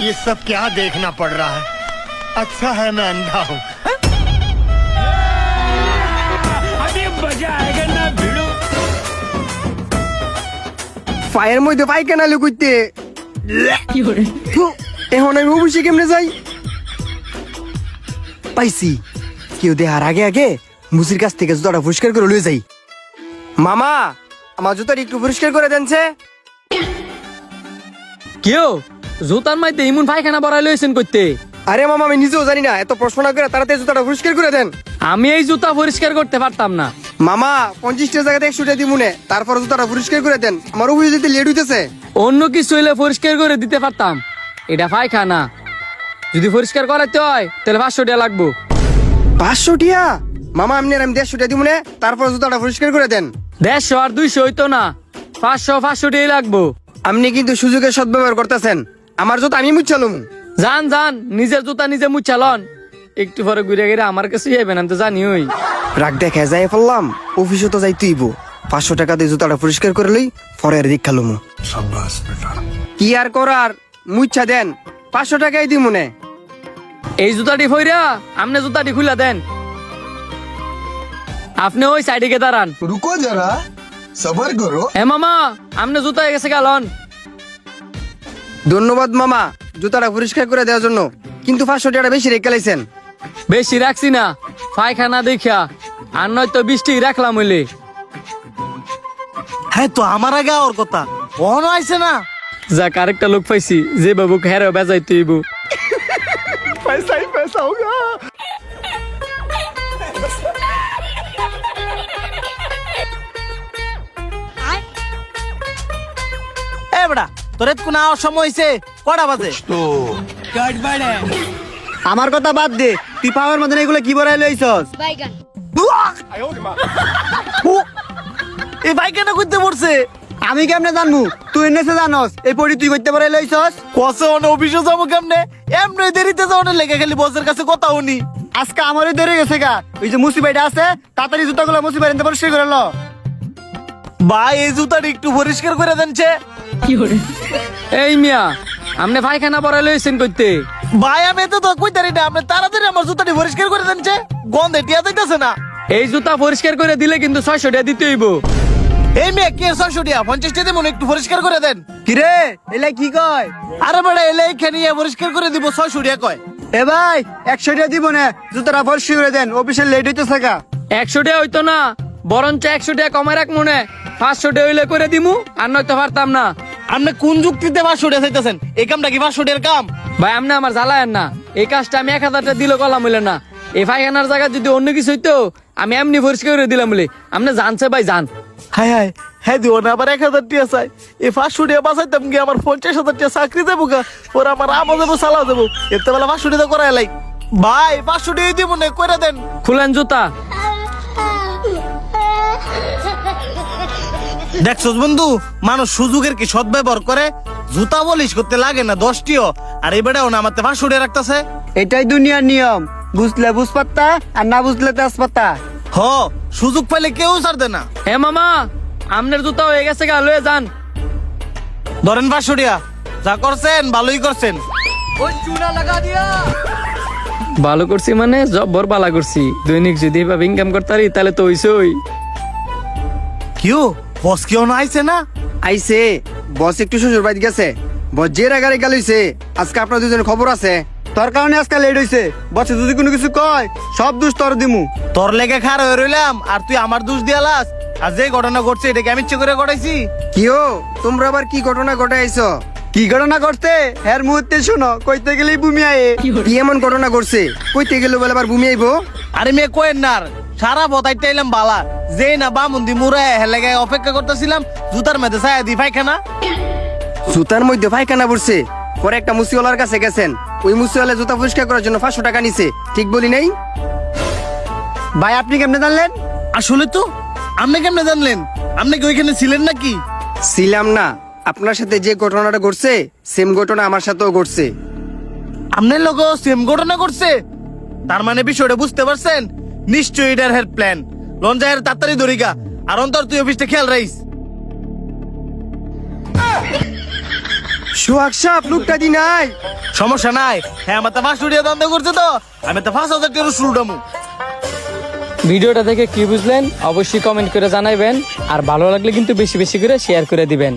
ये सब क्या देखना पड़ रहा है? अच्छा है मैं अंधा हूँ। अभी मजा आएगा ना भिड़ो। ফায়ের মধ্যে পায়খানা লুকুইতে এখন আমি অবশ্যই কেমনে যাই পাইছি কেউ দেহার আগে আগে মুসির কাছ থেকে জুতাটা পরিষ্কার করে লয়ে যাই মামা আমার জুতাটা একটু পরিষ্কার করে দেনছে কেউ জুতার মাইতে ইমন পায়খানা বড়াই লইছেন করতে। আরে মামা আমি নিজেও জানি না এত প্রশ্ন না করে তাড়াতাড়ি জুতাটা পরিষ্কার করে দেন আমি এই জুতা পরিষ্কার করতে পারতাম না। মামা 50টা জায়গাতে 100টা দিমুনে তারপর জুতাটা পরিষ্কার করে দেন আমার অফিসে যেতে লেট হইতেছে অন্য কিছু হইলে পরিষ্কার করে দিতে পারতাম, এটা পায়খানা। যদি পরিষ্কার করাইতে হয় তাহলে 500 টাকা লাগবো। 500 টিয়া মামা আমি 150টা দিমুনে তারপর জুতাটা পরিষ্কার করে দেন 150 আর 200 হইতো না, 500 টাকাই লাগবো। আপনি কিন্তু সুযোগের সদ্ব্যবহার করতেছেন আমার জুতা আমি মুচ্ছালুম যান যান নিজের জুতা নিজে মুচ্ছালন, একটু পরে ঘুরে গেলে আমার কাছে যাবেন, আমি তো জানি ওই রাগ দেখা যায় ফেললাম অফিসে তো যাইতেইব 500 টাকা দিয়ে জুতাটা পরিষ্কার করে লই পরে আর দেখালুম কি আর করার মুচ্ছা দেন 500 টাকাই দি মনে এই জুতাটি ফইরা আপনি জুতাটি খুলে দেন। আপনি ওই সাইডে গে দাঁড়ান। रुको जरा सबर करो। এ মামা আপনি জুতা গেছে গেলন। ধন্যবাদ মামা জুতাটা পরিষ্কার করে দেওয়ার জন্য, কিন্তু 500 টাকা বেশি রেখে লাইছেন। বেশি রাখছি না, পায়খানা দেখা, আর নয়তো 20 টাকা রাখলাম হইলে। হ্যাঁ তো আমার আগে ওর কথা কখনো আইছে না। যাক আরেকটা লোক পাইছি যে বাবু হেরে বেজাইতে হইব। पैसा ही पैसा होगा। এ বেটা তোরে কোন আওয়ার সময় হইছে কটা বাজে? আমার কথা বাদ দে, তুই পাওয়ার মধ্যে এগুলো কি বড়াই লইছস? বাইগান এই ভাই কেন করতে পড়ছে? আমি কেমনে জানমু? তুই এনেছে জানস এই পড়ি তুই করতে বড়াই লইছস? কসে অন অফিসে যাবো কেমনে? এমনি দেরিতে যাওয়ার লেগে খালি বসের কাছে কথা উনি। আজকে আমারই দেরি গেছে গা, ওই যে মুসিবাইটা আছে তাড়াতাড়ি জুতাগুলো মুসিবাইতে পরিষ্কার করে ল। ভাই এই জুতাটা একটু পরিষ্কার করে দেনছে। এই মিয়া আপনি পায়খানা বড়াই লইছেন করতে। ভাই আমি তো কই তারি না, আপনি তাড়াতাড়ি আমার জুতাটি পরিষ্কার করে দেনছে, গন্ধে টিয়া যাইতেছে না। এই জুতা পরিষ্কার করে দিলে কিন্তু 600 টাকা দিতে হইব। এই মেয়ে কে 600 টিয়া 50 টিয়া মনে একটু পরিষ্কার করে দেন। কিরে এলা কি কয়? আরে বেটা এলে এখানে পরিষ্কার করে দিব 600 টিয়া কয়। এ ভাই 100 টাকা দিব না, জুতাটা পরিষ্কার করে দেন, অফিসে লেট হইতেছে গা। 100 টাকা হইতো না, বরঞ্চ 100 টাকা কমায় রাখ মনে, 500 টাকা হইলে করে দিমু, আর নয়তো পারতাম না। আপনি কোন যুক্তিতে 500 টিয়া চাইতেছেন? এই কামটা কি 500 টিয়ার কাম? ভাই আপনি আমার জ্বালায়েন না, এই কাজটা আমি 1000 টাকা দিলে কলাম হইলে না। এই পায়খানার জায়গায় যদি অন্য কিছু হইতো আমি এমনি পরিষ্কার করে দিলাম বলে। আপনি জানছে ভাই জান। হায় হায় হ্যাঁ দিও না, আবার 1000 টিয়া চাই। এই 500 টিয়া বাঁচাইতাম কি আমার 50,000 টিয়া চাকরি দেবো গা, ওরা আমার আমও দেবো চালা দেবো, এতে বেলা 500 টিয়া করাই লাই। ভাই 500 টিয়া দিব না, করে দেন। খুলেন জুতা। দেখছস বন্ধু মানুষ সুযোগের কি সদ্ব্যবহার করে, জুতা বলিস করতে লাগে না 10 টিও, আর এই বেটাও না আমার 500 টিয়া রাখতেছে। এটাই দুনিয়ার নিয়ম, বুঝলে বুঝপাত্তা আর না বুঝলে তেজপাত্তা। হ সুযোগ পাইলে কেউ ছাড়বে না। হে মামা আপনার জুতা হয়ে গেছে গা, লয়ে যান। ধরেন 500 টিয়া, যা করছেন ভালোই করছেন। ভালো করছি মানে জব্বর বালা করছি, দৈনিক যদি এভাবে ইনকাম করতে পারি তাহলে তো হইছই। কিও বস কেউ না আইছে না? আইছে বস একটু শ্বশুর বাড়ি গেছে, বস যে রাগারে গেল হইছে, আজকে আপনার দুজনের খবর আছে, তোর কারণে আজকে লেট হইছে। বসে যদি কোনো কিছু কয় সব দোষ তোর দিমু। তোর লেগে খার হয়ে রইলাম আর তুই আমার দোষ দিয়ালাস। আর যে ঘটনা ঘটছে এটা কি আমি ইচ্ছে করে ঘটাইছি? কিও তোমরা আবার কি ঘটনা ঘটাইছো? কি ঘটনা ঘটছে এর মুহূর্তে শোনো, কইতে গেলেই ভূমি আয়ে। কি এমন ঘটনা ঘটছে কইতে গেলে বলে আবার ভূমি আইবো? আরে মেয়ে কোয়েন না, সারা বতাইতে এলাম বালা, যে না বামুন্দি মুড়ে হেলেগে অপেক্ষা করতেছিলাম, জুতার মধ্যে ছায়া দি পায়খানা। জুতার মধ্যে পায়খানা পড়ছে, পরে একটা মুসিওয়ালার কাছে গেছেন, ওই মুসিওয়ালা জুতা পরিষ্কার করার জন্য 500 টাকা নিছে, ঠিক বলি নাই? ভাই আপনি কেমনে জানলেন? আসলে তো আপনি কেমনে জানলেন? আপনি কি ওইখানে ছিলেন নাকি? ছিলাম না, আপনার সাথে যে ঘটনাটা ঘটছে সেম ঘটনা আমার সাথেও ঘটছে। আপনার লোক সেম ঘটনা করছে, তার মানে বিষয়টা বুঝতে পারছেন? নিশ্চয়ই এটার হেড প্ল্যান। লঞ্জায়ের তাড়াতাড়ি ধরিকা, আর অন্তর তুই অফিসটা খেয়াল রাখিস। সোহাগ সাপ লুকটা দি নাই। সমস্যা নাই, হ্যাঁ আমার তো 500 টাকা দাম করছে তো আমি তো 5000 টাকা শুরু দামু। ভিডিওটা দেখে কি বুঝলেন অবশ্যই কমেন্ট করে জানাবেন, আর ভালো লাগলে কিন্তু বেশি বেশি করে শেয়ার করে দিবেন।